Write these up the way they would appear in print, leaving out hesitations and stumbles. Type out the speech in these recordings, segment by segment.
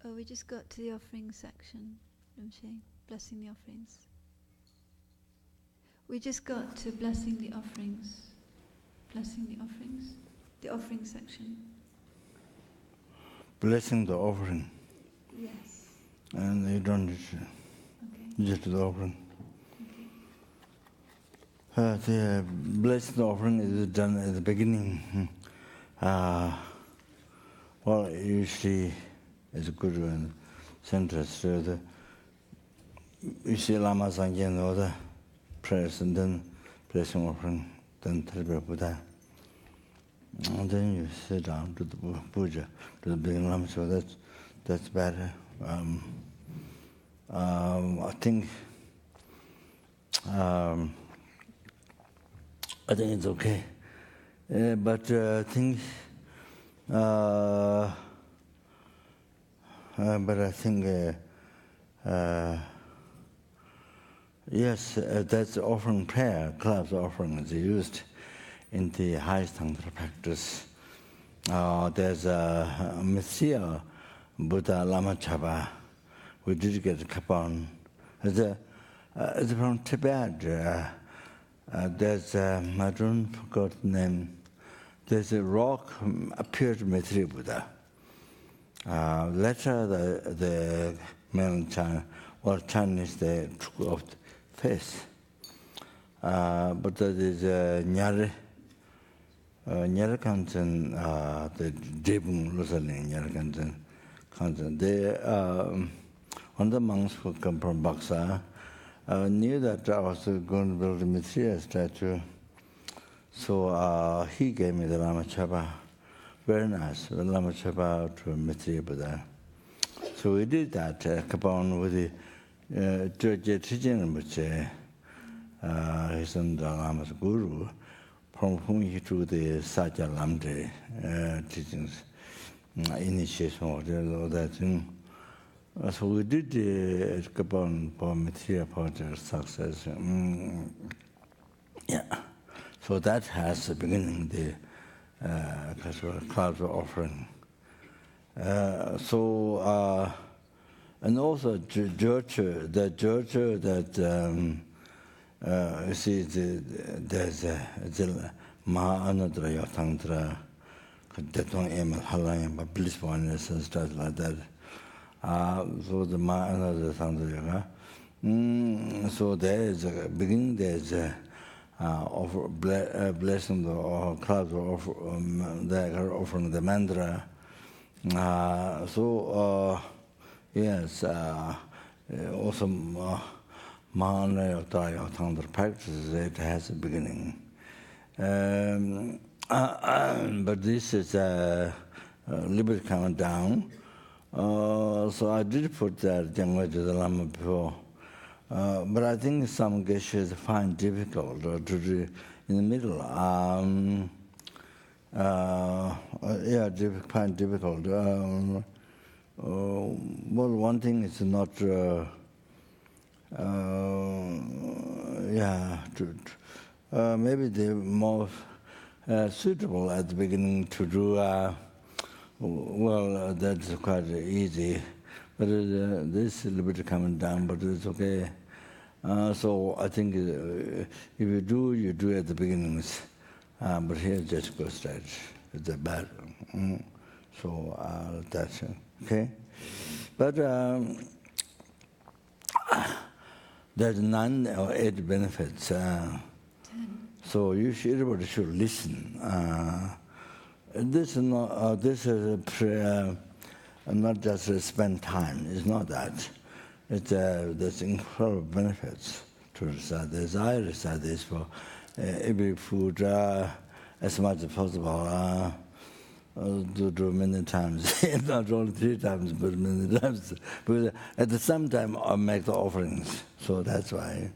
Oh, we just got to the offering section, blessing the offerings. We just got to blessing the offerings. Blessing the offerings. The offering section. Blessing the offering. Yes. And you don't need to. Okay. Just the offering. The blessing the offering is done at the beginning. Well, usually it's a good one. Centers to the usually Lama Sangyen or the prayers and then blessing offering, then Triple Buddha. And then you sit down to the puja, to the big Lama, so that's better. I think it's okay. But I think yes, that's offering prayer, class offering is used in the highest Tantra practice. There's a Messiah Buddha Lama Chopa. We did get a Kapon. It's from Tibet. There's I don't forgot the name. There's a rock appeared Maitri Buddha. Later the mainland China, or Chinese, they took off the face. But there is Nyare Kanchen, the Jebung Lusaling Nyare Kanchen. They, one of the monks who come from Baksa, knew that I was going to build a Mithriya statue. So he gave me the Lama Chopa. Very nice, the Lama Chopa to Mithriya Buddha. So we did that, Kapon with the Georgia teaching, which he's the Lama's guru, from whom he took the Satya Lamde teachings, initiation of all that thing. So we did the Kapon for Mithriya project success. Yeah. So that has the beginning, the cloud offering. And also the church that you see, there's a Maha-Anadraya Tantra, Detong Emel Halayam, but bliss oneness and stuff like that. So the Maha-Anadraya Tantra, so there is a beginning, there's a blessing the clouds offering the mantra. Yes, also Maha-Anadraya Tantra practices, it has a beginning. But this is a little bit coming down. So I did put that Jangwa to the Lama before. But I think some geshes find difficult to do in the middle. Yeah, find difficult. Well, one thing is not, maybe the more suitable at the beginning to do, well, that's quite easy. But this is a little bit coming down, but it's okay. So I think if you do at the beginnings. But here just go straight. It's a bad. So that's okay. But there's 9 or 8 benefits. 10. So everybody should listen. This is not. This is a prayer. Not just spend time. It's not that. It's there's incredible benefits to recite this. I recite this for every food as much as possible. Do many times, not only 3 times, but many times. Because at the same time, I make the offerings. So that's why I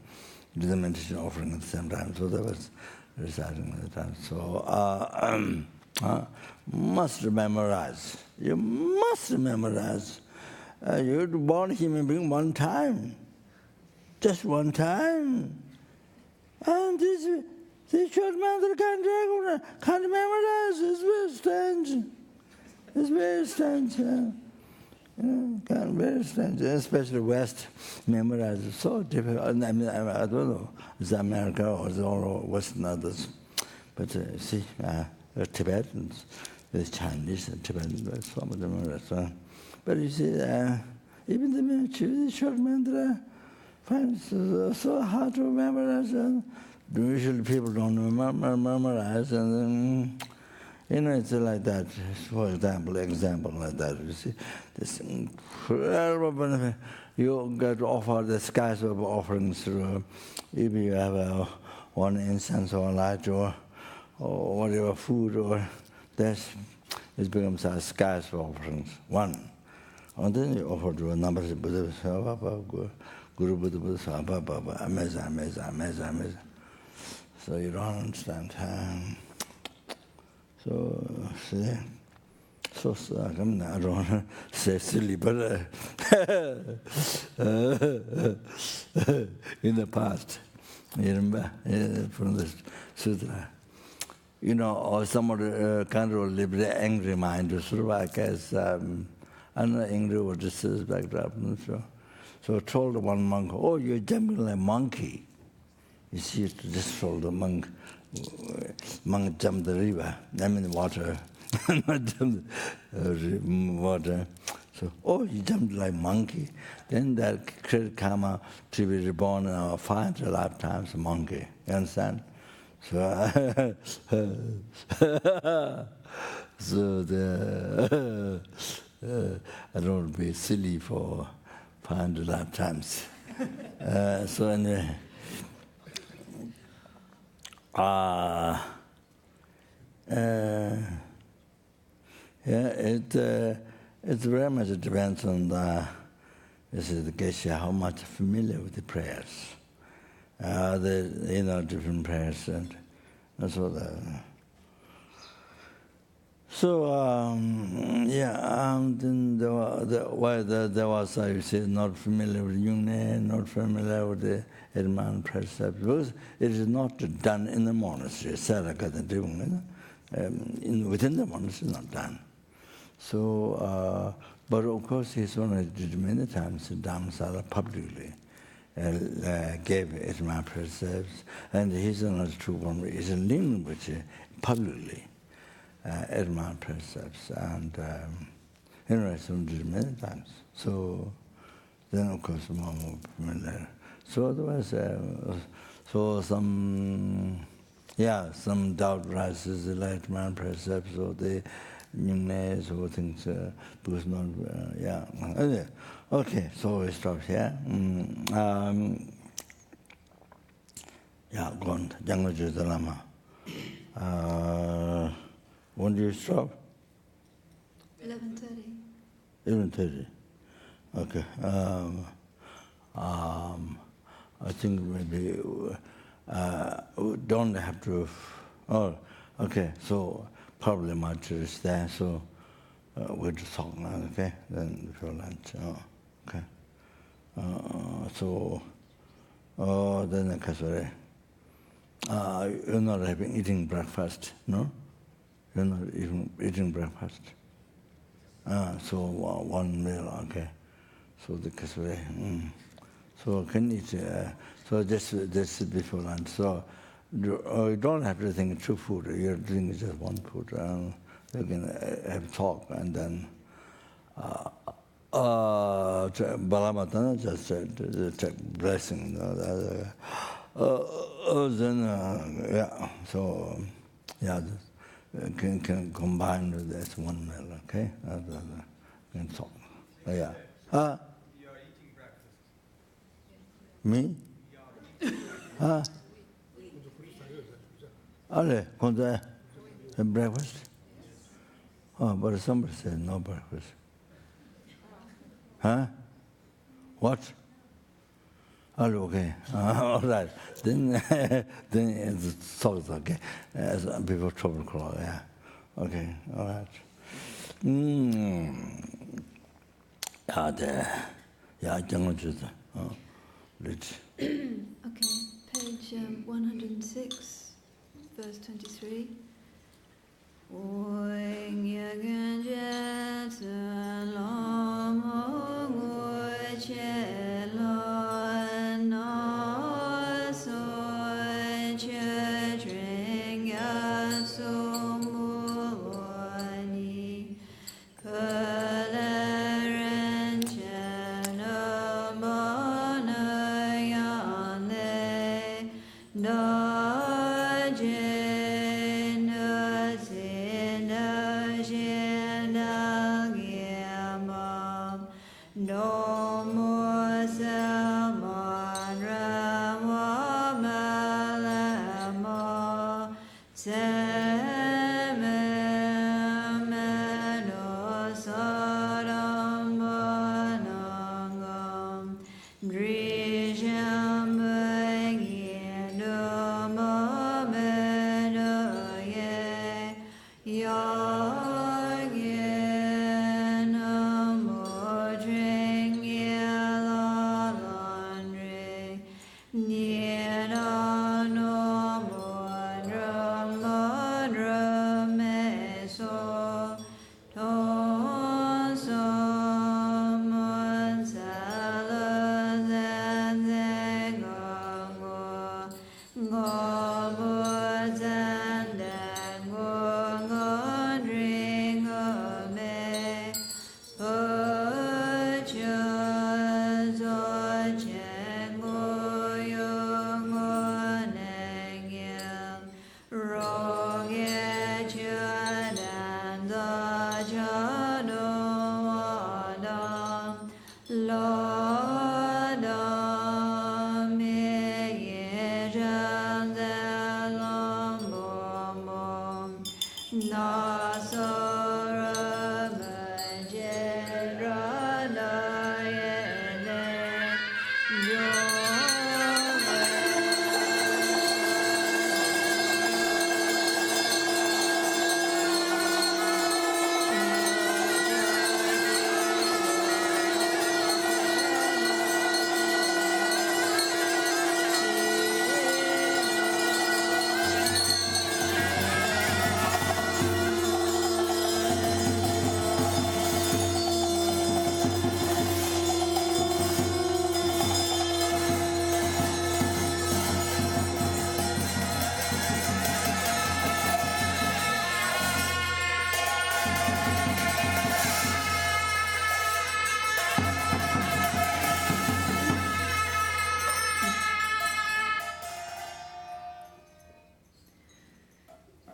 do the meditation offering at the same time. So that was reciting at the time. So must memorize. You must memorize. You're born human being one time, just one time. And this short mantra can't memorize. It's very strange. It's very strange. Very strange, especially West memorize it so difficult. I mean, I don't know, it's America or it's all Western others. But see, Tibetans, there's Chinese and Tibetans, some of them are so. But you see, even the short mantra finds so hard to memorize. Usually people don't memorize, and it's like that. For example like that. You see, this incredible benefit. You get offered the skies of offerings through. If you have one incense or light or whatever food or this, it becomes a skies of offerings. One. And then you offer to a number of Buddhas, Guru Buddha, amazing. So you don't understand. So, see, I don't say silly, but in the past, you remember, from the sutra, or somebody kind of little angry mind, sort of, I guess, I'm not angry with this backdrop. So I told one monk, oh, you're jumping like a monkey. You see, just told the monk jumped the river, I mean the water, not jumped the water. So, oh, you jumped like a monkey. Then that created karma to be reborn 500 lifetimes a monkey. You understand? So, I don't want to be silly for 500 lifetimes. So anyway, it very much depends on the geshe, how much familiar with the prayers. Different prayers, and that's what. Then there was, I say, not familiar with Yungne, not familiar with the Herman precepts, because it is not done in the monastery. Within the monastery, not done. So, but of course, he's only did many times in Dhammasala publicly. Gave Herman precepts, and he's another true one. He's a language publicly. Herman precepts, and some did many times. So then, of course, more familiar. So otherwise, some doubt rises, the Herman precepts, or the Yungnais, or things, because not, Anyway, okay, so we stop here. Go on, Jangla the Lama. When do you stop? 11:30. 11:30. Okay. I think maybe we don't have to. Oh, okay. So probably my church is there. So we'll just talk now. Okay. Then before lunch. Okay. Then I sorry. You're not eating breakfast, no? You're not eating breakfast. So one meal, okay. So the kasure. So can eat. So this before lunch. So you don't have to think two food. You're drinking just one food. You can have talk and then. Balamatana just said blessing. Then So can combine with this one meal, okay? Can talk. Yeah. You are eating breakfast. Me? Breakfast? Oh, but somebody said no breakfast. Huh? What? Oh, okay. All right. Then it's talks okay. Before 12 o'clock, yeah. Okay, all right. Rich. Okay, page 106, verse 23. Lama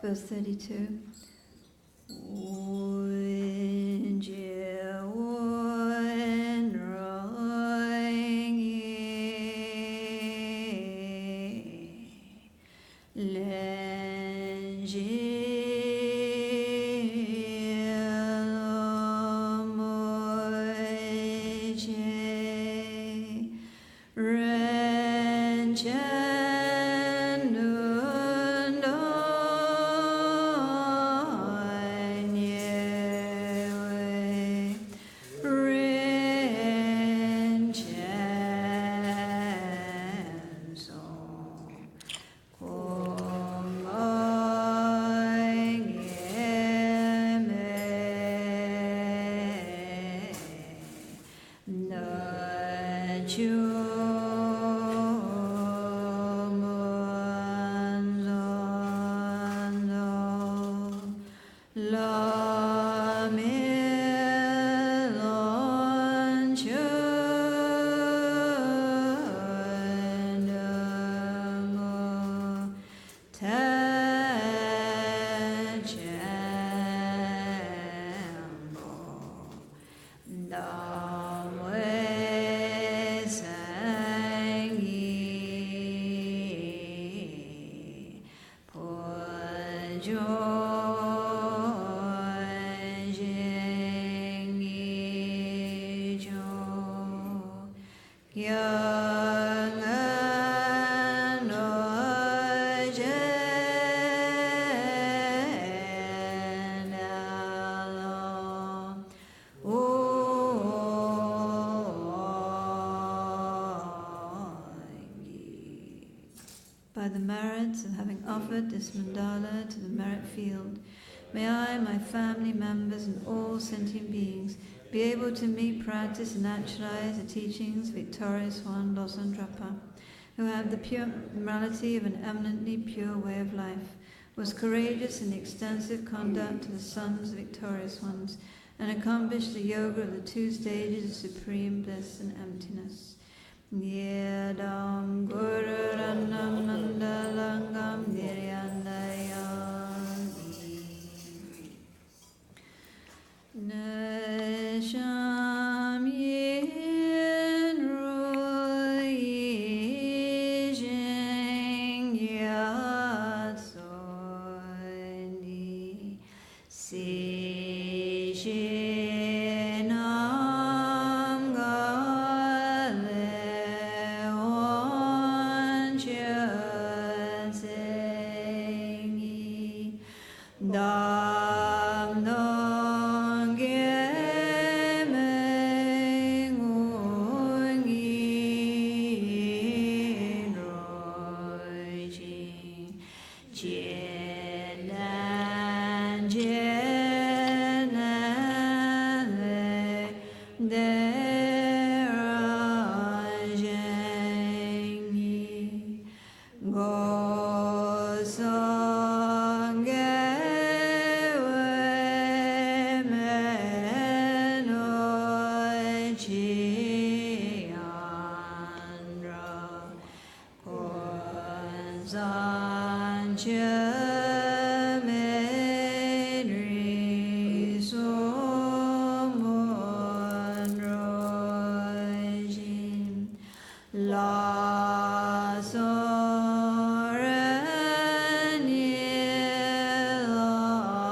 verse 32. By the merits of having offered this mandala to the merit field, may I, my family members, and all sentient beings be able to meet, practice, and actualize the teachings of Victorious One, Losang Drapa, who have the pure morality of an eminently pure way of life, was courageous in the extensive conduct of the sons of Victorious Ones, and accomplished the yoga of the 2 stages of supreme bliss and emptiness. Yedam Guru Ranam Mandalangam Niryandayami Nasham Yin Rui Jing Yat Soini Si Shinam Gale Dam Dong Ge Meng Ung Yin Roi Jing Jien Nan Jien Nan Le De Ra Zheng Yi Go Song Ge La Sorenie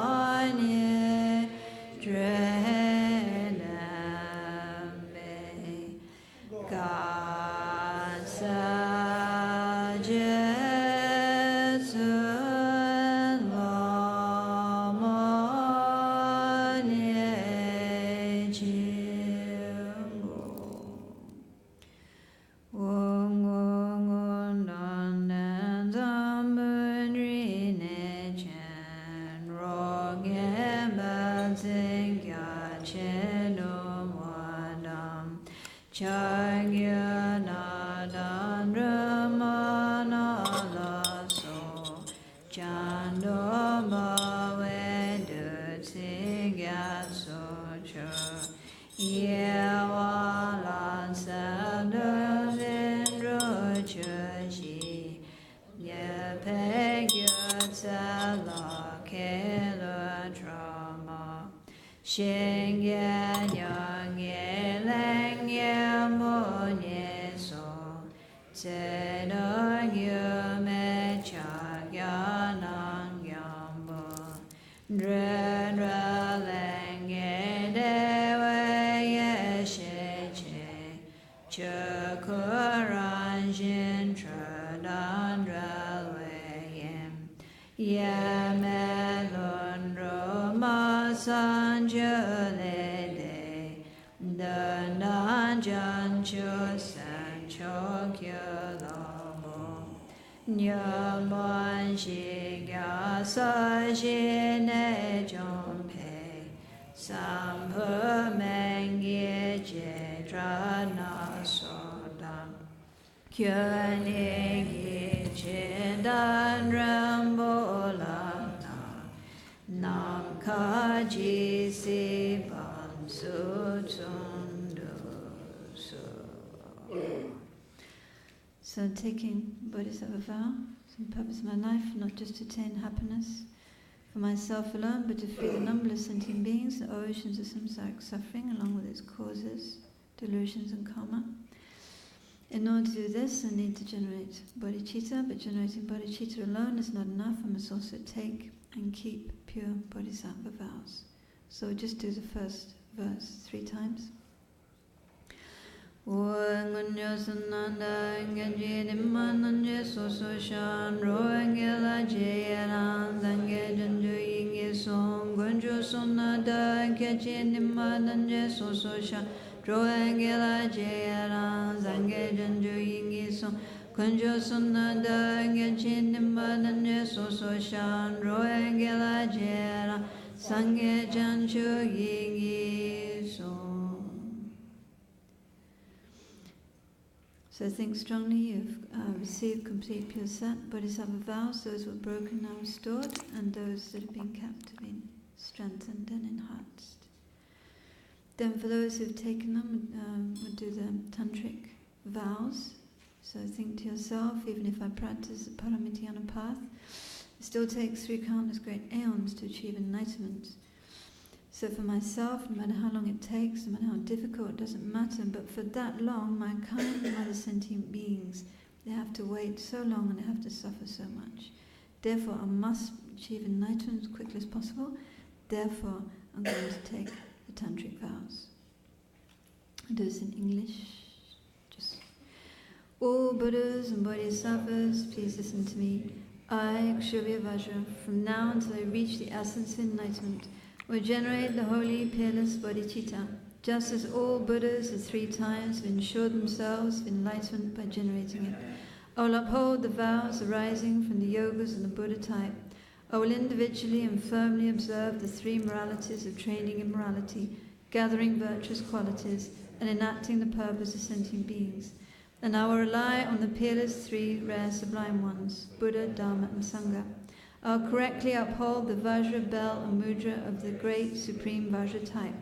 Lanye Drename God Sajetsu Lama Nye Jimbo Wong Wong On Nan Nan Zamben Rine Chan Rog Yemba Zing Ya Chen Om Wadam Chagya Nadan Ramana La So Chandom Bawendu Tsing Yat So Cho Yewalan Sadam Zindro Choshi Yepeg Yot Salar Sheng Ye Nyang Ye Leng Ye Mo Nye So Tse Dong Yu Me Chak Ya Nang Yam Bo Dre Dra Leng Ye De Wei Ye She Che Che Kuran Jin Tra Dan Dra Wei Yem Ye Me Lun Ro Ma San Ju Le De Dan Dan Jan Chu San Chok Yu Lo Mo Nyam Bon Shi Gya Sa Shi Ne Jom Pe Sam Hu Meng Ye Je Tra Na So Dam Kyo Ni Gi Che Dan Ram Bo La Na Nam Ka Ji Si Ban Su Tsum Du Su. So taking Bodhisattva vow, the purpose of my life, not just to attain happiness for myself alone, but to free the numberless sentient beings, the oceans of samsaric suffering, along with its causes, delusions and karma. In order to do this, I need to generate bodhicitta, but generating bodhicitta alone is not enough. I must also take and keep pure bodhisattva vows. So just do the first verse 3 times. Ngunyo sananda ngeji dimma nanje soso shan ro ngela je yaran dange janju yingi song gunjo sonada ngeji dimma nanje soso shan ro ngela je yaran dange janju yingi song gunjo sonada ngeji dimma nanje soso shan ro ngela je yaran sange janju yingi song. So think strongly, you've received complete pure sat, bodhisattva vows, those who are broken now restored, and those that have been kept have been strengthened and enhanced. Then for those who've taken them, we'll do the tantric vows. So think to yourself, even if I practice the Paramitiyana path, it still takes 3 countless great aeons to achieve enlightenment. So for myself, no matter how long it takes, no matter how difficult, it doesn't matter, but for that long, mankind and other sentient beings, they have to wait so long and they have to suffer so much. Therefore, I must achieve enlightenment as quickly as possible. Therefore, I'm going to take the tantric vows. I'll do this in English. Just all Buddhas and Bodhisattvas, please listen to me. I, Akshobhya Vajra, from now until I reach the essence of enlightenment, will generate the holy, peerless bodhicitta, just as all Buddhas at 3 times have ensured themselves of enlightenment by generating it. I will uphold the vows arising from the yogas and the Buddha type. I will individually and firmly observe the 3 moralities of training in morality, gathering virtuous qualities, and enacting the purpose of sentient beings. And I will rely on the peerless 3 rare sublime ones, Buddha, Dharma, and Sangha. I'll correctly uphold the Vajra, Bell, and Mudra of the great Supreme Vajra type,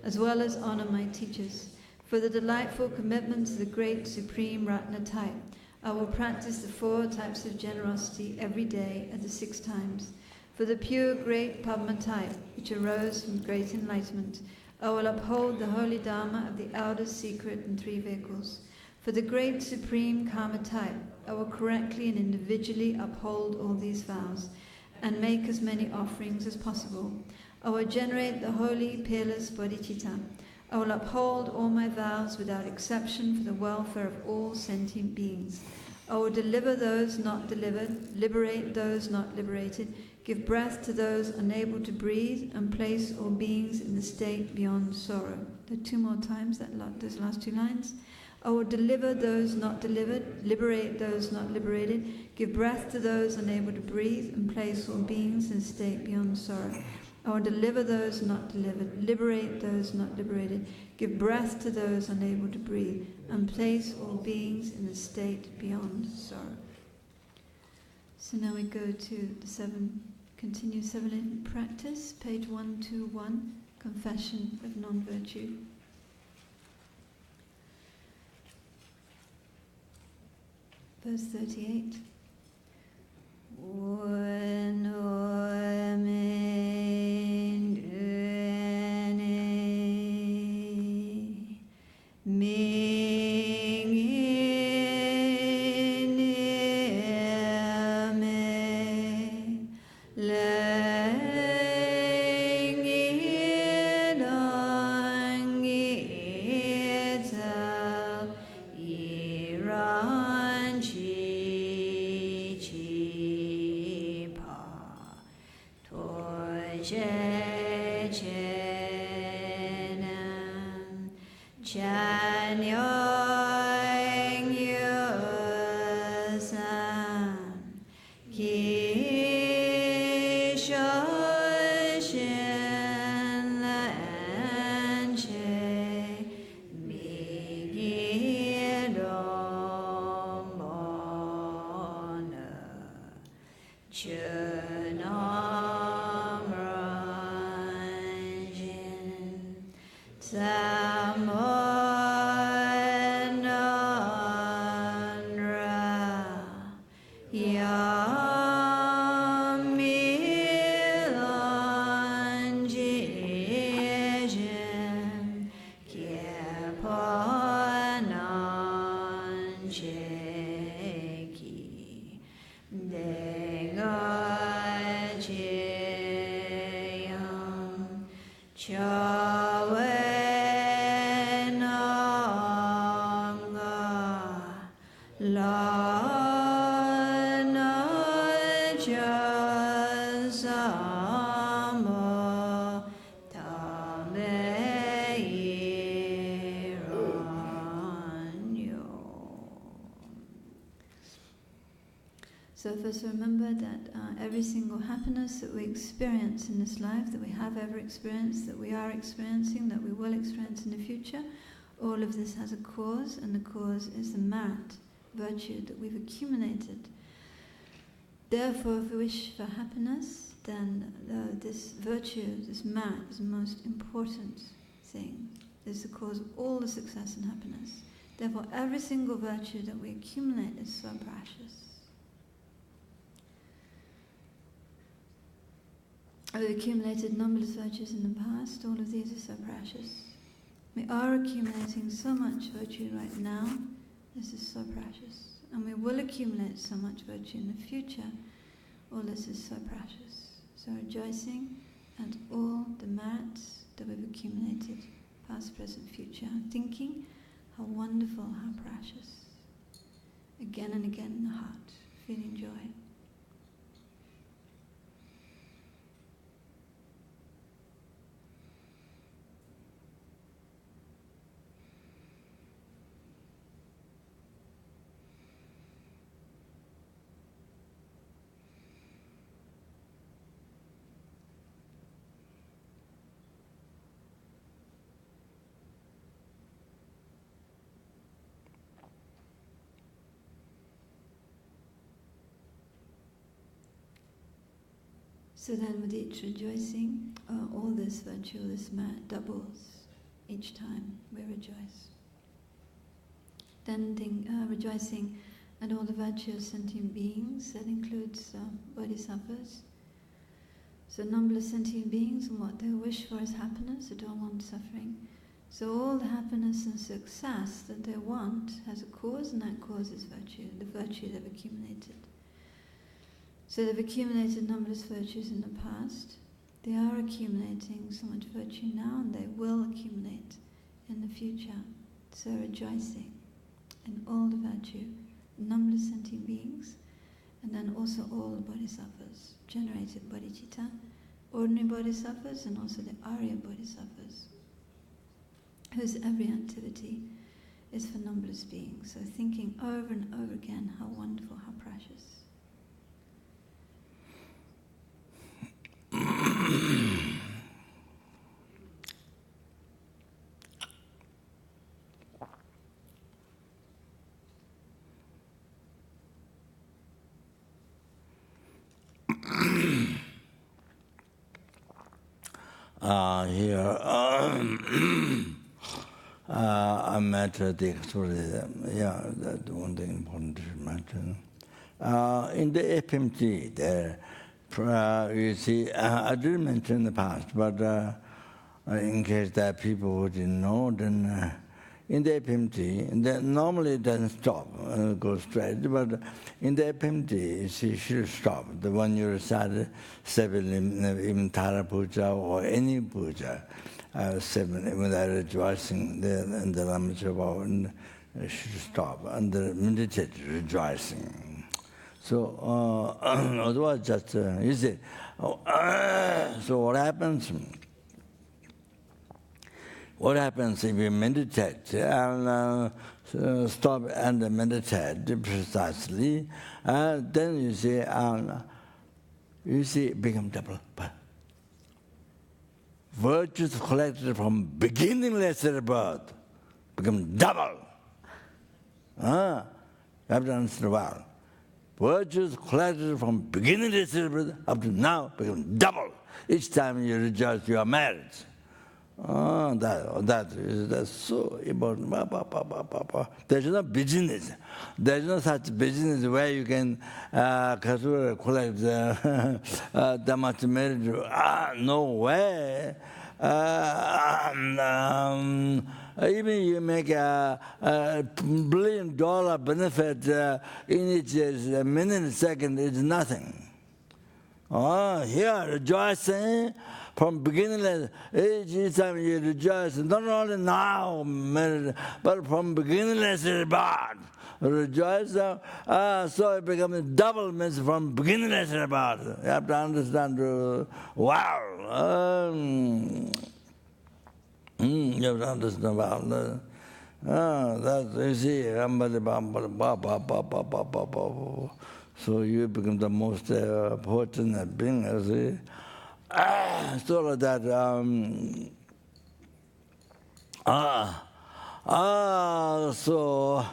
as well as honor my teachers. For the delightful commitment to the great Supreme Ratna type, I will practice the 4 types of generosity every day at the 6 times. For the pure great Padma type, which arose from great enlightenment, I will uphold the holy Dharma of the outer secret in 3 vehicles. For the great Supreme Karma type, I will correctly and individually uphold all these vows and make as many offerings as possible. I will generate the holy, peerless bodhicitta. I will uphold all my vows without exception for the welfare of all sentient beings. I will deliver those not delivered, liberate those not liberated, give breath to those unable to breathe, and place all beings in the state beyond sorrow. The 2 more times, those last 2 lines. I will deliver those not delivered, liberate those not liberated, give breath to those unable to breathe, and place all beings in a state beyond sorrow. I will deliver those not delivered, liberate those not liberated, give breath to those unable to breathe, and place all beings in a state beyond sorrow. So now we go to the continue 7 practice, page 121, Confession of Non-Virtue. Verse 38. When che che nam chan yoing yu san ki sho shin lan che mi gi dong bon chun om ran jin sam on ra yam mi lan ji jin kye pon an che ki deng a che yam cha wen nam ga la na cha sa ma ta me yi ran yo. So first remember that every single happiness that we experience in this life, that we have ever experienced, that we are experiencing, that we will experience in the future, all of this has a cause, and the cause is the merit, virtue that we've accumulated. Therefore, if we wish for happiness, then this virtue, this merit, is the most important thing. It's the cause of all the success and happiness. Therefore, every single virtue that we accumulate is so precious. We've accumulated numberless virtues in the past. All of these are so precious. We are accumulating so much virtue right now. This is so precious. And we will accumulate so much virtue in the future. All this is so precious. So rejoicing at all the merits that we've accumulated, past, present, future. Thinking how wonderful, how precious. Again and again in the heart, feeling joy. So then with each rejoicing, all this virtue, this merit doubles each time we rejoice. Then rejoicing at all the virtue of sentient beings, that includes bodhisattvas. So numberless sentient beings, and what they wish for is happiness, they don't want suffering. So all the happiness and success that they want has a cause, and that cause is virtue, the virtue they've accumulated. So they've accumulated numberless virtues in the past. They are accumulating so much virtue now, and they will accumulate in the future. So rejoicing in all the virtue, numberless sentient beings, and then also all the bodhisattvas, generated bodhicitta, ordinary bodhisattvas, and also the Arya bodhisattvas, whose every activity is for numberless beings. So thinking over and over again how wonderful, how precious. Here, I met the extraordinary, that's one thing important to mention. In the FPMT, there, you see, I didn't mention in the past, but in case that people who didn't know, then in the FPMT, normally it doesn't stop, goes straight, but in the FPMT, it should stop. The one you recite, even Tara puja or any puja, when they're rejoicing in the Lama Chopa, should stop and meditate, rejoicing. So otherwise just, you see, so what happens? What happens if you meditate and stop and meditate precisely, and then you see it become double. Virtues collected from beginningless birth become double. You have to understand well. Virtues collected from beginningless birth up to now become double. Each time you rejoice, you are married. That's so important. There's no business. There's no such business where you can collect that much merit. No way. Even you make a $1 billion benefit in each minute, second, is nothing. Here, rejoicing from beginningless, each time you rejoice, not only now, but from beginningless birth. Rejoice, so it becomes double means from beginningless birth. You have to understand, wow. You have to understand, wow. That's, you see, so you become the most fortunate being, you see. So that, so,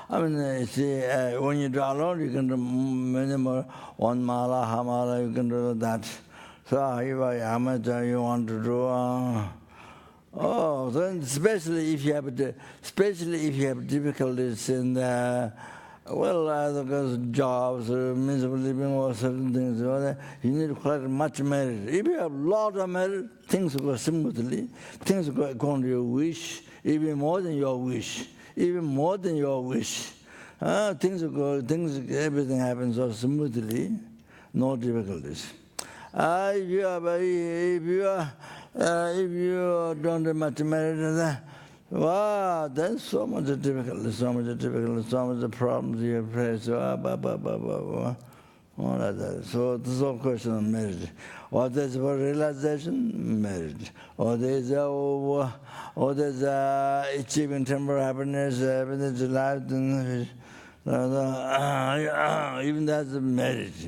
I mean, you see, when you draw alone, you can do many more, one mala, hamala, you can do that. So, if I amateur, you want to do, then especially if you have difficulties in because jobs, miserable living, or certain things, you need to collect much merit. If you have a lot of merit, things go smoothly, things go according to your wish, even more than your wish, everything happens so smoothly, no difficulties. If you don't have much merit, wow, there's so much difficulty, so much problems you face. All like that. So this is all question of marriage. Or there's for realization, marriage. Or there's achieving temporary happiness, happiness life, even that's marriage.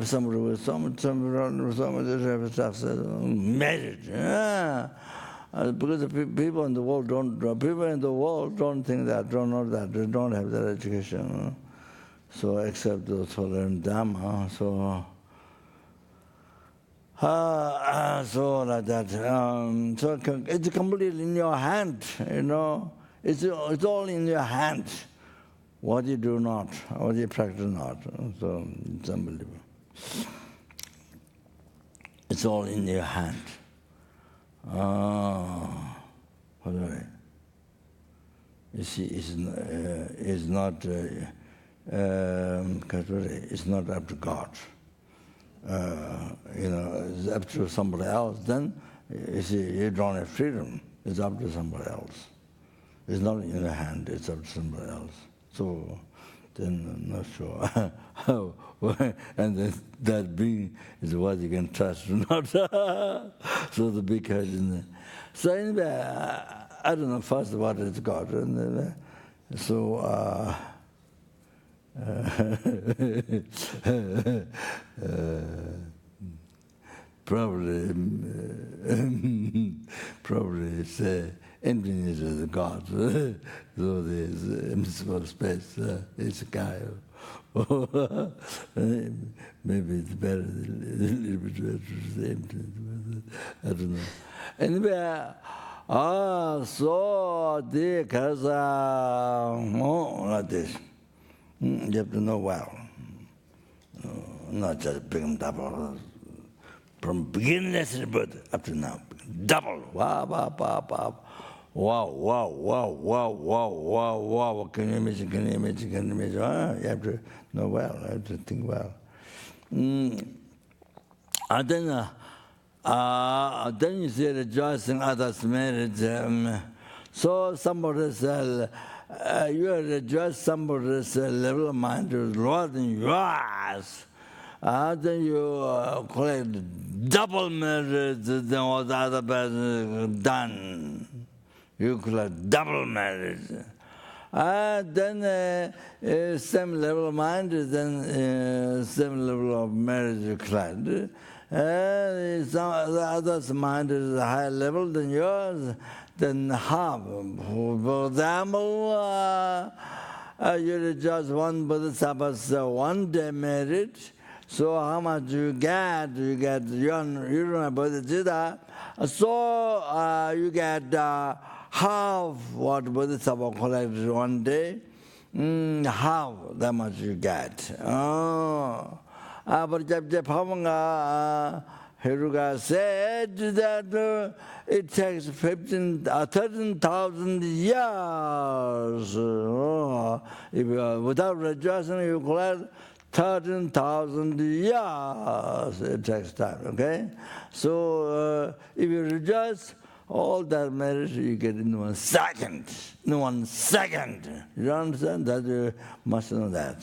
Somebody with so much stuff, marriage. Because the people in the world don't think that, don't know that, they don't have that education. So except those who learn Dhamma, so like that. So it's completely in your hand, you know. It's all in your hand. What you do not, what you practice not. So it's unbelievable. It's all in your hand. You see, it's not up to God. It's up to somebody else. Then you see, you don't have freedom. It's up to somebody else. It's not in your hand. It's up to somebody else. So then I'm not sure how. And then that being is what you can trust or not. So the big question. So anyway, I don't know first what is God. And so probably it's emptiness of the God. So there's invisible space. It's a guy. Maybe it's better, a little bit better to say emptiness. I don't know. Anyway, so the Kasa, like this. You have to know well. Not just become double. From beginningless birth up to now, double. Wow. Can you imagine? You have to know well, you have to think well. And then you see rejoicing others' marriage. So somebody says, you adjust somebody's level of mind is lower than yours, then you collect double merit than what the other person has done. You collect double merit. Then same level of mind, then same level of merit you collect. The other's mind is a higher level than yours, then half. For example, you just one bodhisattva's 1 day merit. So how much you get? You get you're a bodhicitta. So you get half what bodhisattva collected 1 day. Half that much you get. But Heruga said that it takes 13,000 years. If without rejoicing, you collect 13,000 years. It takes time, okay? So if you rejoice, all that merit you get in 1 second. In 1 second. You understand that? You must know that.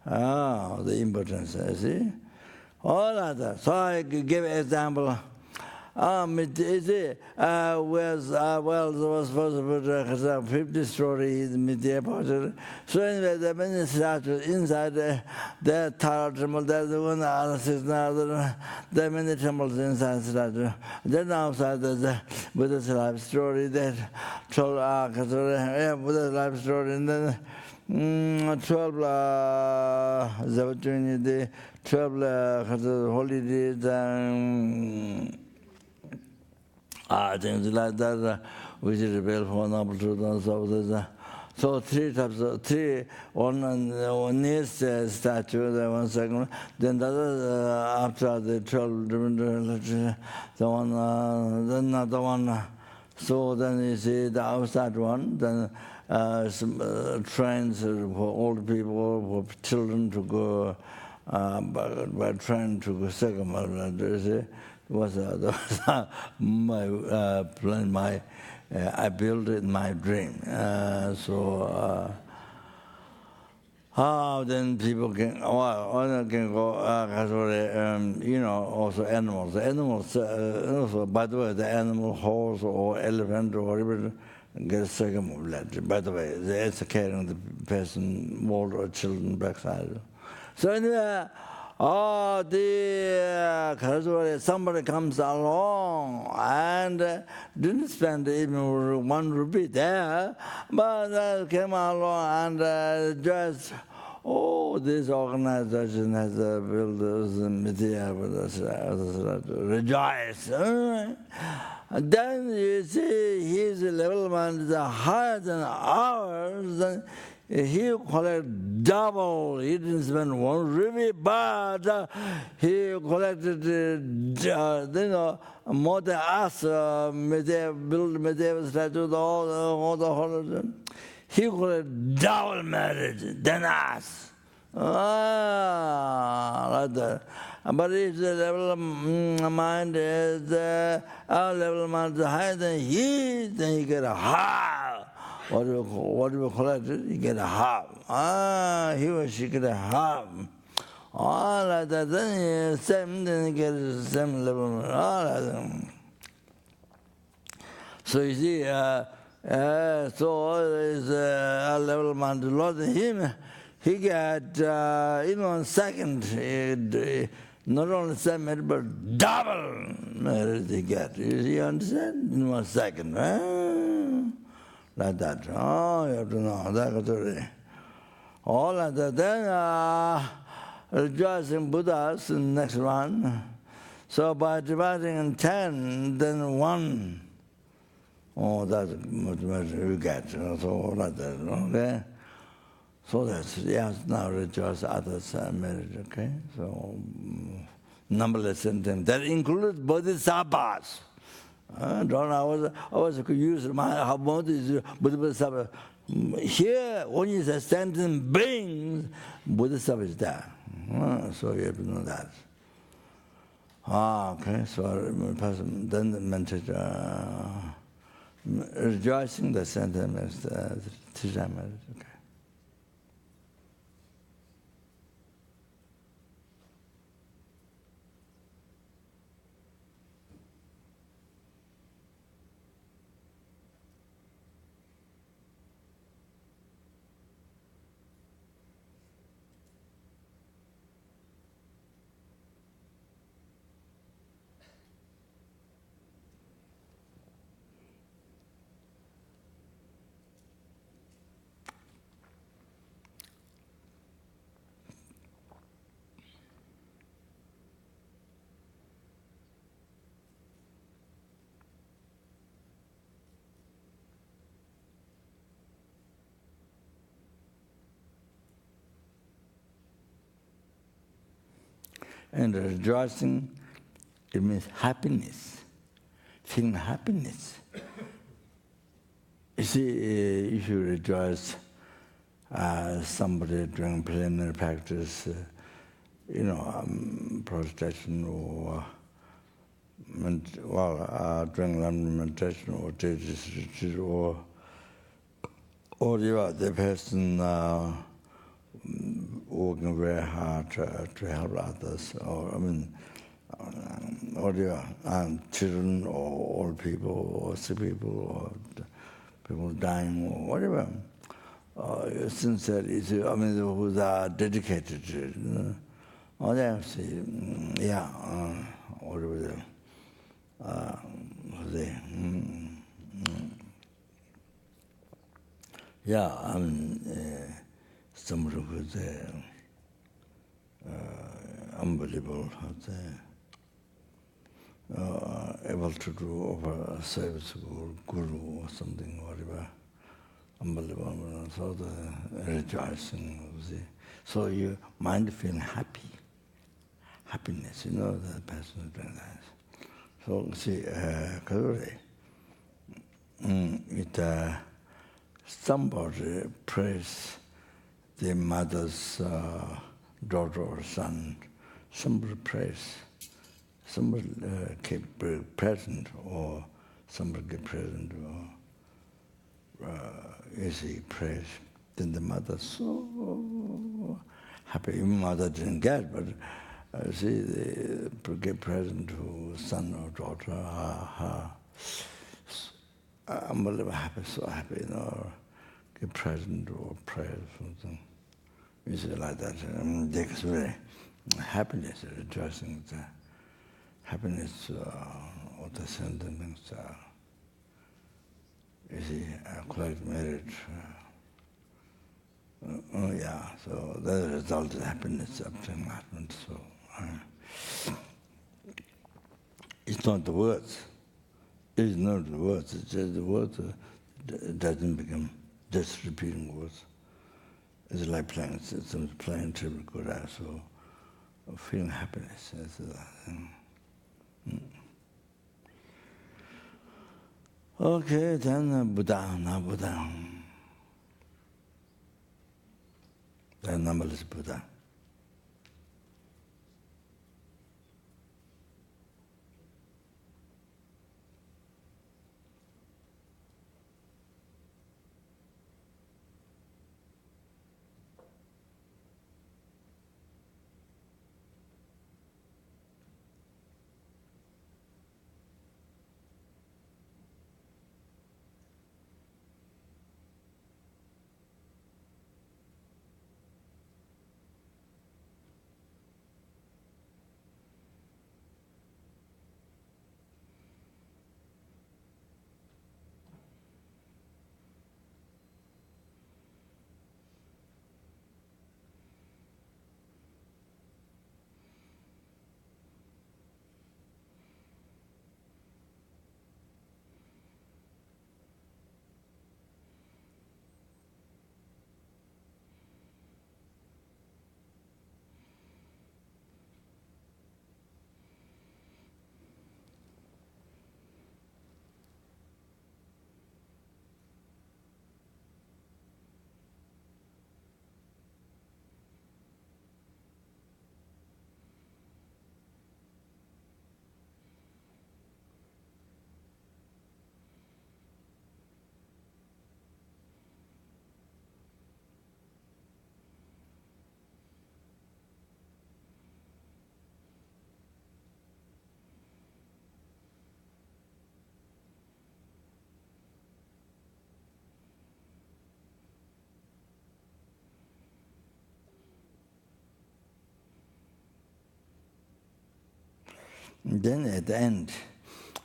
The importance, see? All other. So I give an example. There was supposed to put 50 stories in the airport. So anyway, the many statues inside the Tara temple, there's one other 6 there are many temples inside the statue. Then outside there's the Buddha's life story, that 12 Buddha's life story, and then 12 the 12 holidays things like that, which is available for noble truth and so on. So 3 types of one nearest statue, the 1 second, then the other after the 12 different the one, then another one. So then you see the outside one, then some trains for old people, for children to go by train to go second. Was my plan. I built it in my dream. Then people can go. Also animals. Animals. Also, by the way, the animal, horse or elephant or whatever, get a second of blood. By the way, it's carrying the person, old or children backside. So anyway. Somebody comes along and didn't spend even 1 rupee there, but came along and just, this organization has built this media, rejoice. Then you see his level is higher than ours. Then he collected double. He didn't spend 1 rupee, but he collected, more than us. Build medieval statues, all the holidays. He collected double merit than us. Like that. But if the level of mind is, our level of mind is higher than he, then he get a half. What we collected, you get a half. He or she get a half. All like that, then you get the same level. All like that. So you see, so is our level of mind is lower than him. He get in 1 second, not only same merit, but double merit he get. You understand? In 1 second. Like that. You have to know. That's all like that. Then rejoicing Buddhas in the next one. So by dividing in 10, then 1. That's much better you get. So like that. Okay? So that's, now rejoice others' merit. Okay? So numberless in them. That includes bodhisattvas. I was use my Bodhisattva. Here, when you say sentient beings, Bodhisattva is there. So you have to know that. Okay, so then the mental Rejoicing the sentiments, okay. And rejoicing, it means happiness, feeling happiness. You see, if you rejoice somebody during preliminary practice, prostration or during Lama meditation or teachers retreat, or the person working very hard to help others, or children or old people or sick people or people dying or whatever. Sincerely, who are dedicated to it. All they have to say, whatever they, somebody who's unbelievable, able to do over a service or guru or something, whatever. Unbelievable. So the rejoicing, so your mind feeling happy, happiness, the person is doing that. So see, somebody praise the mother's daughter or son, somebody praise, somebody keep present, or somebody get present, or praise, then the mother so happy. Even mother didn't get, but they get present to son or daughter, unbelievable happy, so happy, get present or praise something. You see like that. That's very happiness, rejoicing, the happiness of the sentiments. You see, correct marriage. So that result is happiness of enlightenment. So it's not the words. It's not the words. It's just the words doesn't become just repeating words. It's like playing. It's playing triple good. So feeling happiness. Okay, then Buddha, now Buddha. The numberless Buddha. Then at the end,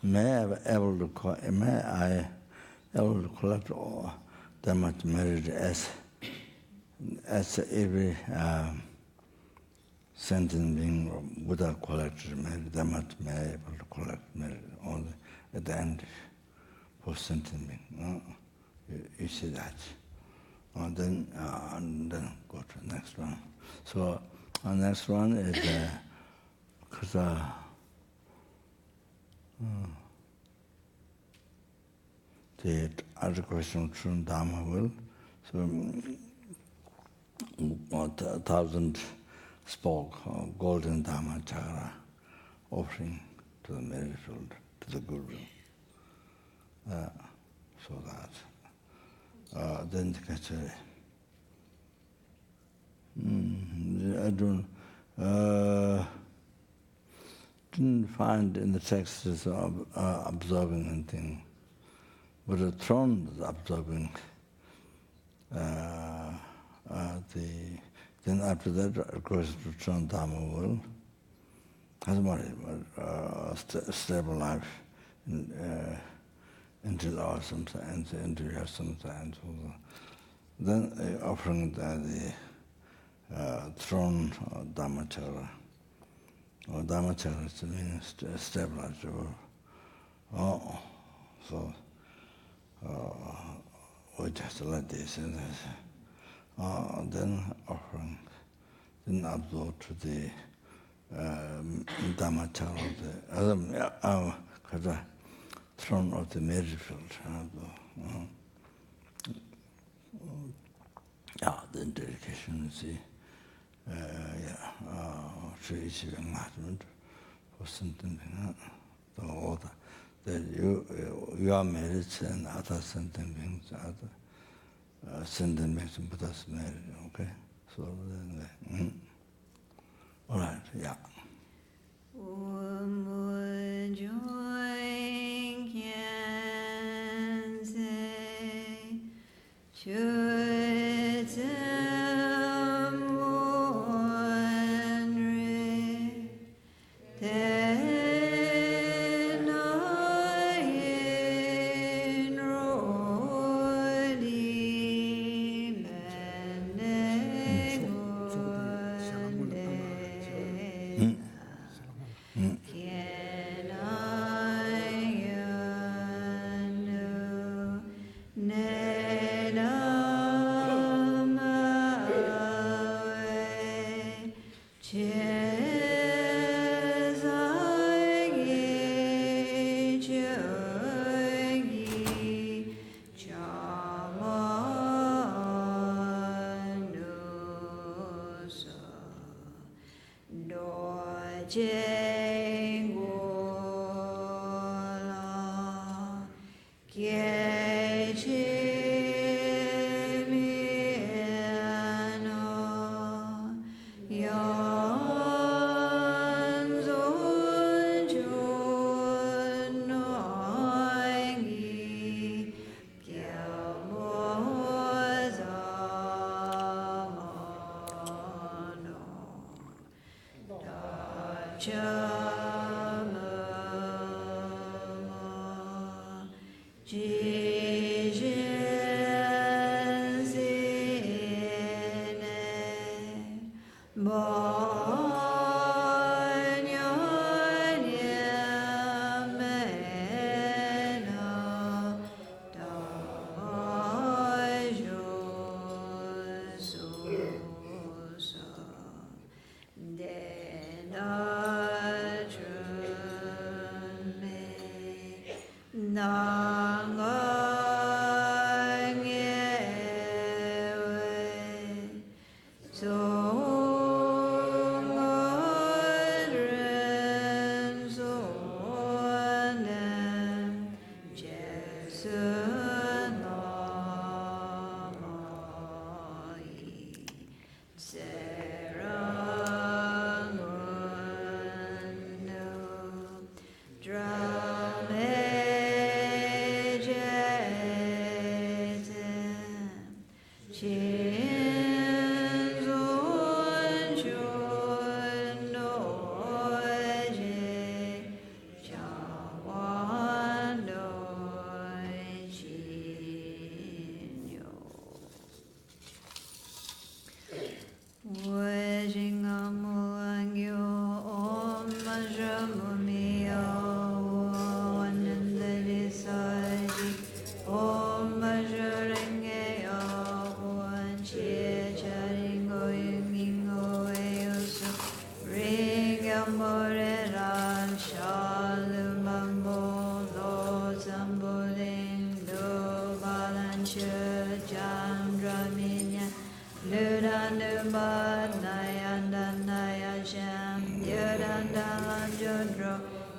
may I able to collect all that much merit as every sentient being Buddha collected merit, that much may I able to collect merit only at the end for sentient being. You see that. And then go to the next one. So the next one is the other question from Dharma will. So 1,000 spoke golden Dharma chakra offering to the merit field, to the Guru. So that. Then the Kachari. I didn't find in the text is observing anything, but the throne is observing. Then after that, of course, the throne Dharma will has more stable life until awesome science, until you have some science. Then offering the throne Dhammacakra. Or Dhammacakra means stabilizer. So we just like this and this. Then offering, then absorb to the Dhammacakra, the throne of the merit field. The dedication, see, achieving enlightenment for something, all that your merits and other sentient beings, other sentient beings and Buddha's merit, okay? So then, all right, yeah.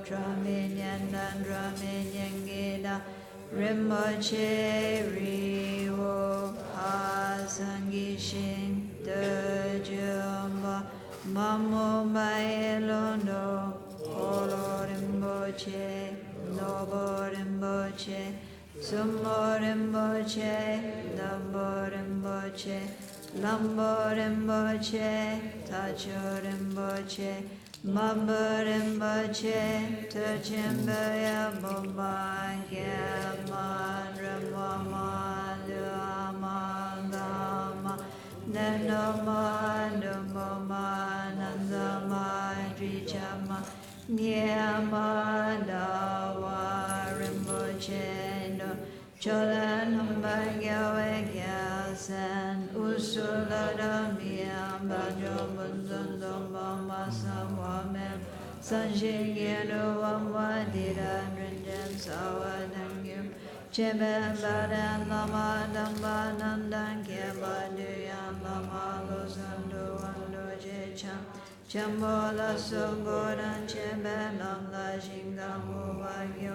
Draminyan Dan Draminyan Geda Rinpoche Riwo Pasangishin Dejumba Mamo Maelono Olo Rinpoche Lobo Rinpoche Sumo Rinpoche Dambo Rinpoche Lambo Rinpoche Tacho Rinpoche Mamba Rinpoche Tachimba Yabomba Yama Ramama Lama Gama Nanoma Numoma Nandama Drijama Nyama Dawa Rinpoche No Cholan Humba Gyawe Gyasan Usulada Miyam Bajo Bunzundum Bamba Samwamem Sanjin Yenu Wamwa Dira Nrinjam Sawadangyum Cheben Badan Lama Damba Nandan Kyeba Duyan Lama Losandu Wando Jecham Chambola Songodan Cheben Lamla Jingamu Wagyo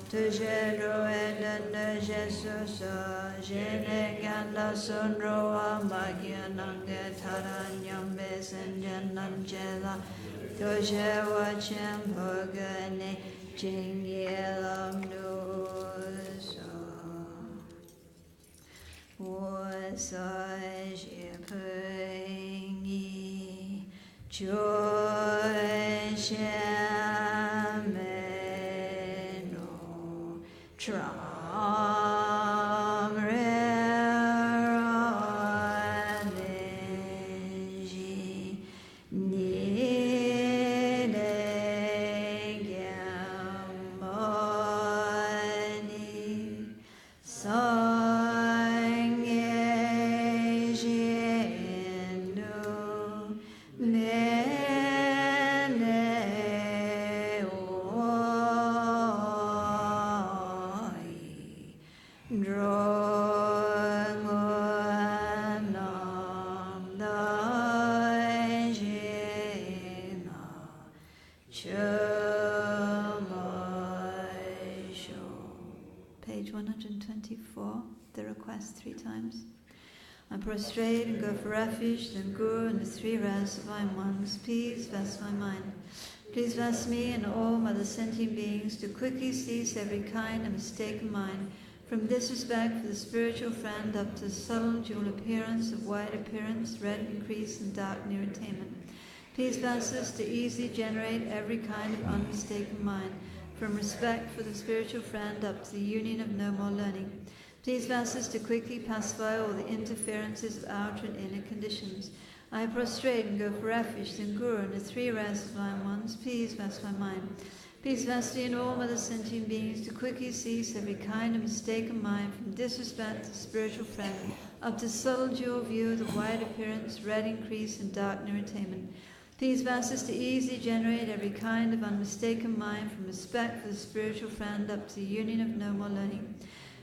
Tujero Edanda Jesus Jene Ganda Sunro Magyananga Taranyam Besanjan Nanjela Tuje Wachem Bogane Jingyelam Nuso Wasai Jipengi Joy Shame Tram Reraneji Nidegamani Sangejinu Page 124, the request 3 times. I prostrate and go for refuge, then Guru and the 3 rare divine ones. Please bless my mind. Please bless me and all other sentient beings to quickly cease every kind of mistaken mind, from disrespect for the spiritual friend up to subtle dual appearance of white appearance, red increase, and dark near attainment. Please bless us to easily generate every kind of unmistaken mind, from respect for the spiritual friend up to the union of no more learning. Please bless us to quickly pacify all the interferences of outer and inner conditions. I prostrate and go for refuge, then Guru and the 3 rare divine ones. Please bless my mind. Please bless me and all other sentient beings to quickly cease every kind of mistaken mind, from disrespect to the spiritual friend up to subtle dual view of the white appearance, red increase, and dark near attainment. Please bless us to easily generate every kind of unmistaken mind, from respect for the spiritual friend up to the union of no more learning.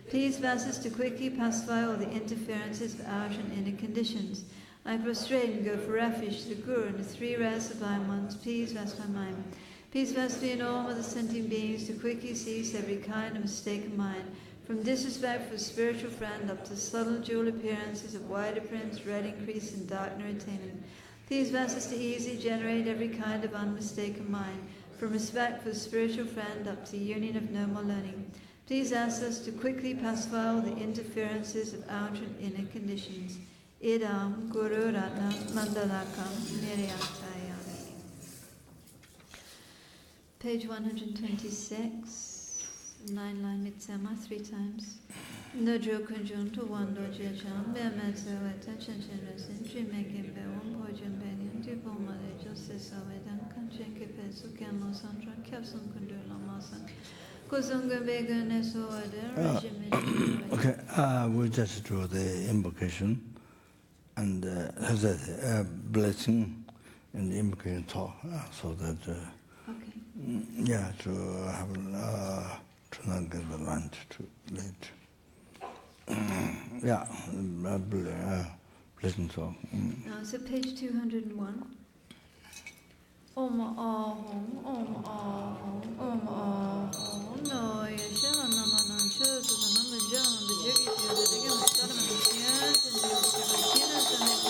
Please bless us to quickly pacify all the interferences of outer and inner conditions. I prostrate and go for refuge to the Guru and the 3 rare sublime ones. Please bless my mind. Please bless me and all other sentient beings to quickly cease every kind of mistaken mind, from disrespect for the spiritual friend up to subtle dual appearances of white appearance, red increase, and dark near attainment. Please bless us to easily generate every kind of unmistaken mind, from respect for the spiritual friend up to the union of no more learning. Please ask us to quickly pacify all the interferences of outer and inner conditions. Idam Guru Ratna Mandalakam Niryatayami. Page 126, 9-line Mitsama 3 times. Nojo Kunjunto Wando Jecham, Bemetaweta Chenchin Resin, Jimekin Bewon, Pojun Benian, Dupoma de Justice Awedan, Kanchenke Pesu, Kamo Sandra, Kapsun Kundula Masan, Kuzunga Began Eso Order, Regime. Okay, we just do the invocation and the blessing and the invocation talk, so that, Okay. yeah, to have, to not get the lunch too late. Yeah, blessing talk. So page 201. Om Ahom, Om Ahom, Om Ahom. No, Yeshua Namanan Chus, the number John, the Jiggy, the Digging, the Solomon, the Shians, and the Kibakinas, and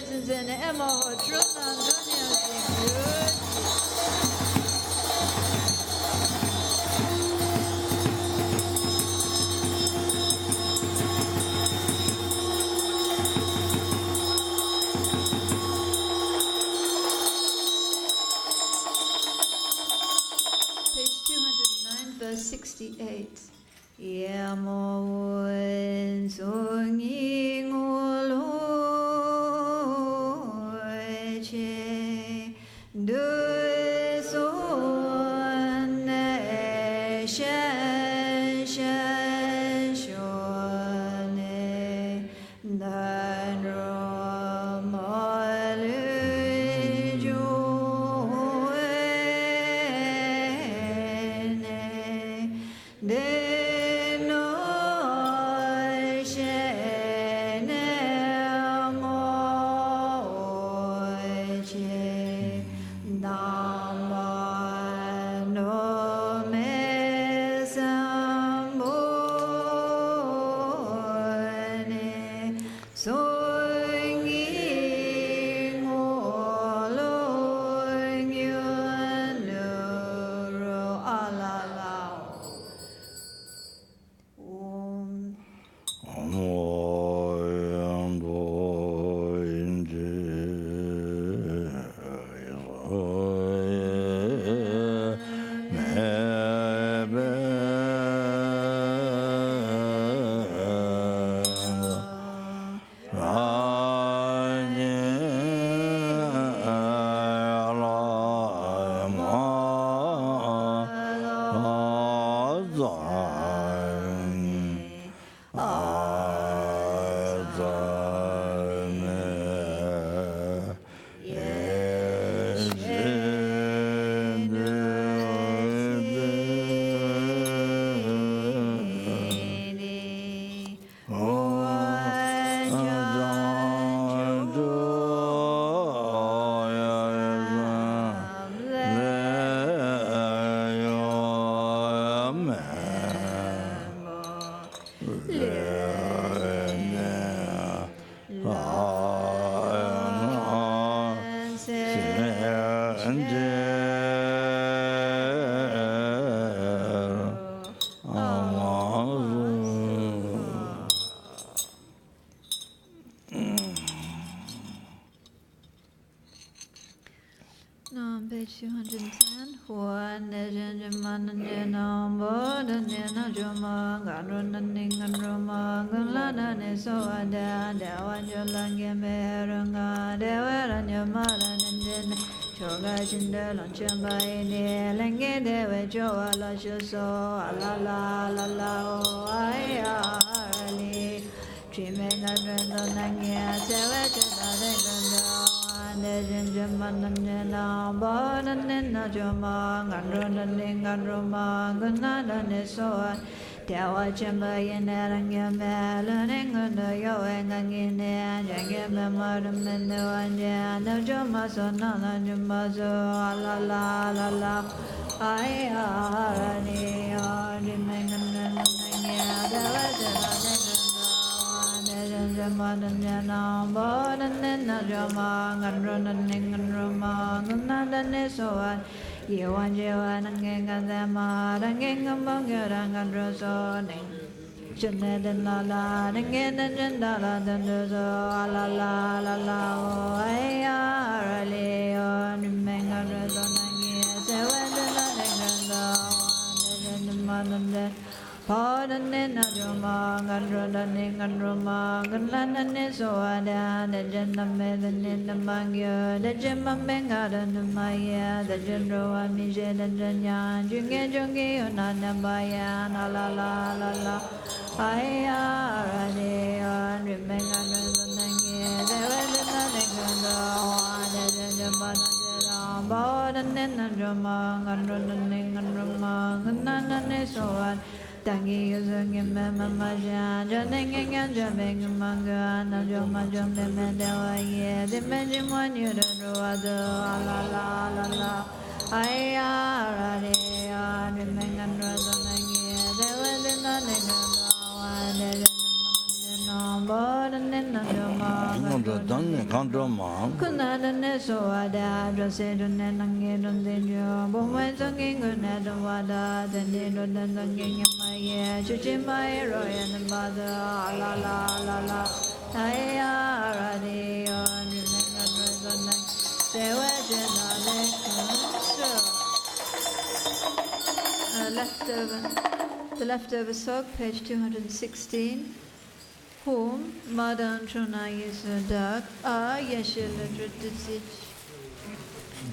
business in Emma or Trona, Antonio, Page 209, verse 68. Yamoen songing oloche do son shen shen shone dan Page 210. Huan Nejanjamananjanam Bodhanyanajama Garunaninganrama Gulanane Soada Dewanjalangameranga Dewaranyamalananjana Choga Chindalan Chambaine Lenge Deve Joa Lashaso Alala Lala Ayali Trimengadrenda Nangya Sevachadaganda Nejanjamananjana Bodhanyanajama Garunaninganrama Gulanane Soada Dewa Chambaine Melaninganda Yoengangine Jangamamadamendo Anjana Jamaso Nana Jamaso Alala Lala Ayarani Arimanana Nejanjamananjana Bodhanyanajama Garunaninganrama Gulanane Soada Yewan Jewan Angengazama Rangengamangyarangadrosoning Chunadan Lala Rangedanjandala Dandozo Alala Lala Ayarali Nimengadrosonangi Sewandana Nenganda Bodhanyanajama Garunaninganrama Gulanane Soada Dajanamedhanindamangya Dajamamengadanamaya Dajanroa Mije Dajanya Junge Junge Unanambaya Nalala Lala Ayarani Nimengadrosonangi Sewandana Dajanamedhanindamangya Bodhanyanajama Garunaninganrama Gulanane Soada Tangi usungin mamaja, janengin jameng manga, najong majong demendawa ye, dimension one you don't know la la la la. Ayarani, dimengan razonangi, there was another one, The leftover Tsog, page 216. Home, Madan Tronayis Dak, Yeshil Dritich.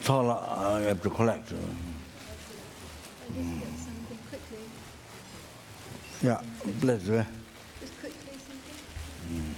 Tala, I have to collect. I just get something quickly. Yeah, bless you. Just quickly something.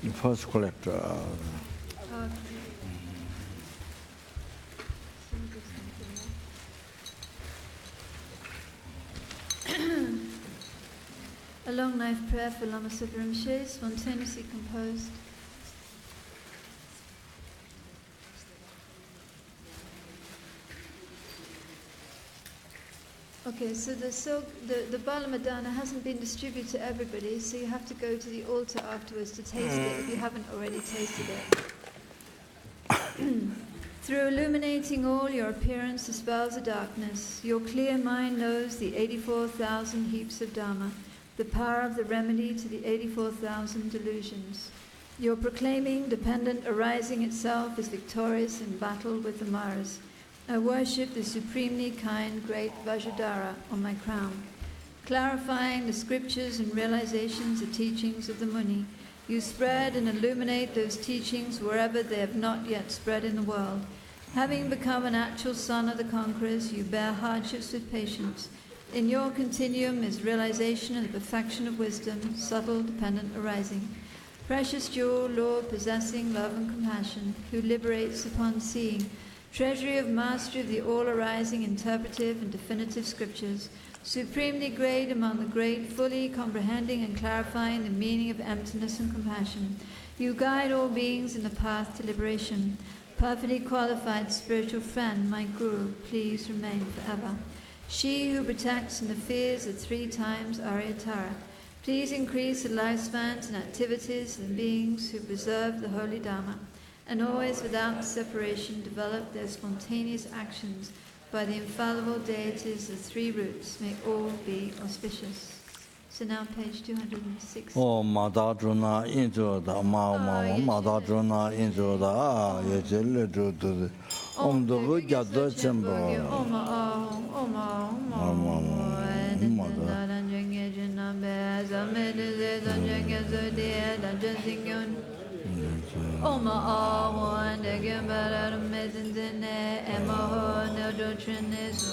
The first collector. A long knife prayer for Lama Subramshe, spontaneously composed. Okay, so the Balamadana hasn't been distributed to everybody, so you have to go to the altar afterwards to taste it if you haven't already tasted it. Through illuminating all, your appearance dispels the darkness. Your clear mind knows the 84,000 heaps of Dharma, the power of the remedy to the 84,000 delusions. Your proclaiming, dependent arising itself is victorious in battle with the Maras. I worship the supremely kind, great Vajradhara on my crown. Clarifying the scriptures and realizations, the teachings of the Muni, you spread and illuminate those teachings wherever they have not yet spread in the world. Having become an actual son of the conquerors, you bear hardships with patience. In your continuum is realization of the perfection of wisdom, subtle, dependent arising. Precious jewel, Lord, possessing love and compassion, who liberates upon seeing, treasury of mastery of the all-arising interpretive and definitive scriptures, supremely great among the great, fully comprehending and clarifying the meaning of emptiness and compassion. You guide all beings in the path to liberation. Perfectly qualified spiritual friend, my Guru, please remain forever. She who protects and the fears of 3 times Aryatara, please increase the lifespans and activities of the beings who preserve the holy Dharma, and always without separation develop their spontaneous actions by the infallible deities of 3 roots. May all be auspicious. So now page 206. Madadruna into the Madadruna into the Yajil to the the Vujada Chamber. Oma awan de gambara mezindene emaho no doctrine so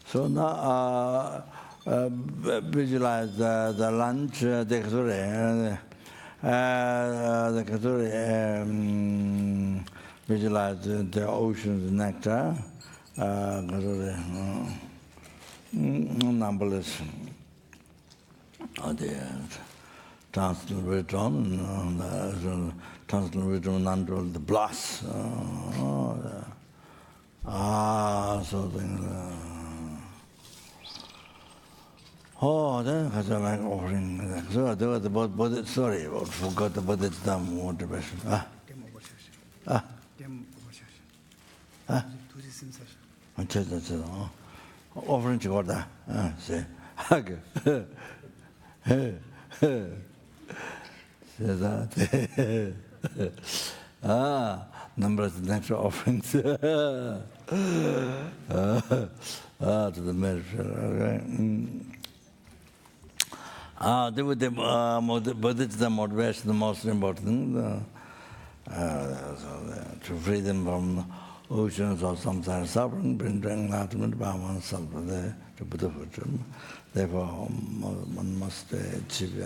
So now visualize the lunch, the visualize the ocean's nectar, numberless the translumiton, non-dual, the blast, so things. Then has like offering. So there was the sorry, I forgot about the damn water version. Offering to order. Say, hug. Numbers of natural offerings to the measure. The motivation, the most important, to free them from oceans of samsara suffering, bring enlightenment by oneself to Buddhahood. Therefore, one must achieve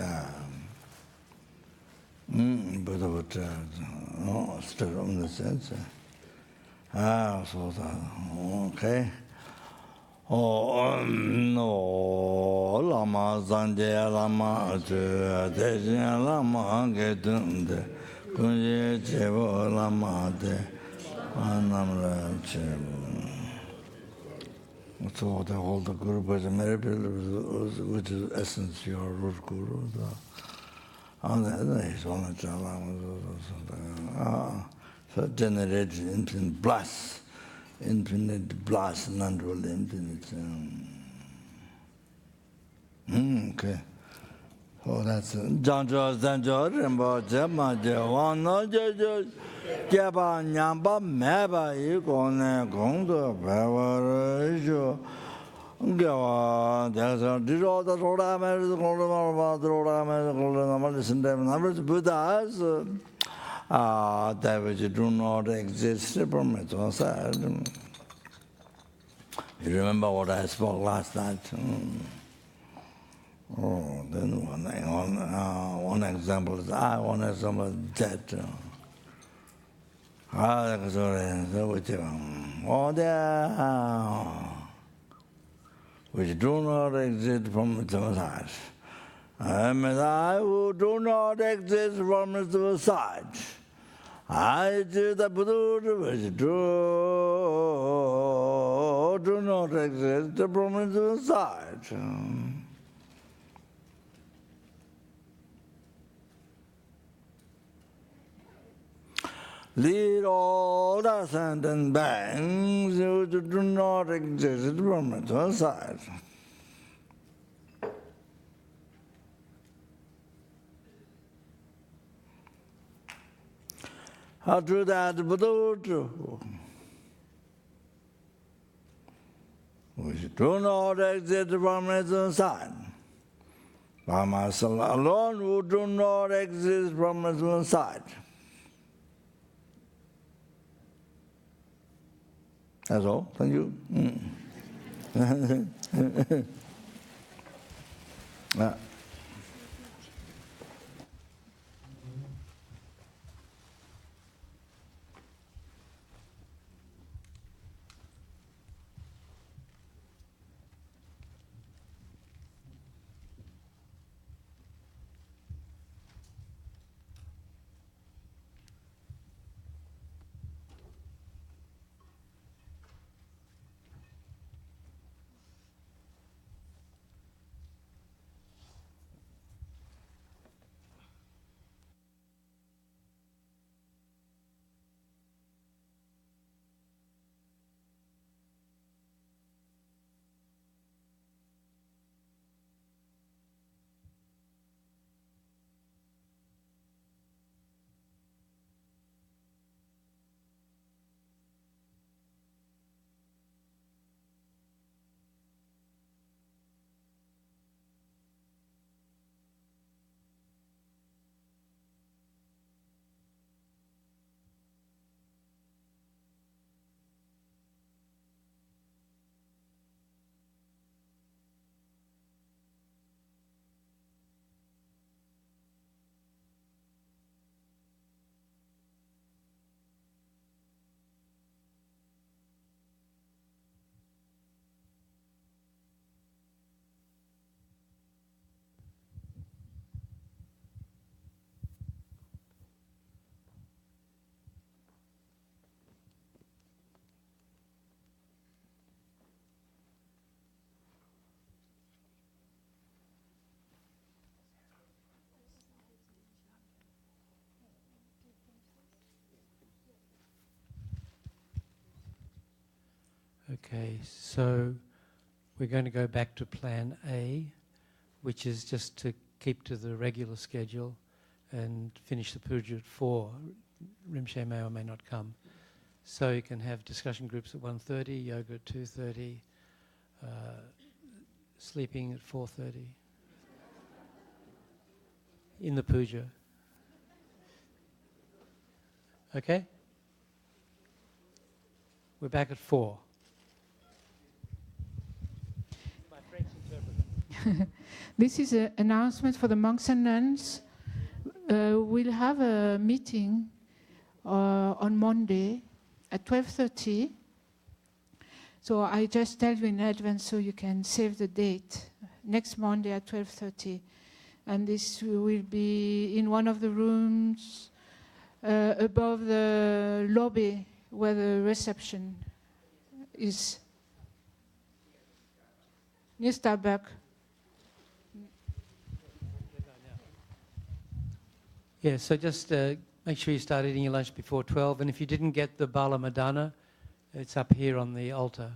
Buddhahood, still in the sense. Okay. No, Lama, Zanje, Lama, Dejin, Lama, Gedund, Kunje, Chevo, Lama, De, Anamra, Chevo. So the whole the Guru was a miracle, which is essence, your root Guru. And then he's on the Chala. So generates infinite blast. Infinite blast, non-dual infinite. Okay. Oh, that's Janjo, Zanjo, Rimbo, Jema, Jawano, Jojo, Jaba, Nyamba, Meba, Yukone, Gondo, Pava, Gawa, there's a Diro, the Roda, the Golden, the Roda, the Golden, listen to them, numbers, Buddhas. That which do not exist from it was sad. You remember what I spoke last night? Oh, then one example is one example is death. Which do not exist from its side. I who do not exist from its side. I do the Buddha which do not exist from its side. Lead all the sentence bangs which do not exist from its side. How do that, Buddha? Which do not exist from its side. By myself alone, who do not exist from its side. That's all. Thank you. Okay, so we're going to go back to plan A, which is just to keep to the regular schedule and finish the puja at 4. Rinpoche may or may not come. So you can have discussion groups at 1:30, yoga at 2:30, sleeping at 4:30 in the puja. Okay? We're back at 4. My French interpreter. This is an announcement for the monks and nuns. We'll have a meeting on Monday at 12:30. So I just tell you in advance so you can save the date. Next Monday at 12:30. And this will be in one of the rooms above the lobby where the reception is. Near Starbucks. Yeah, so just make sure you start eating your lunch before 12. And if you didn't get the Bala Madana, it's up here on the altar.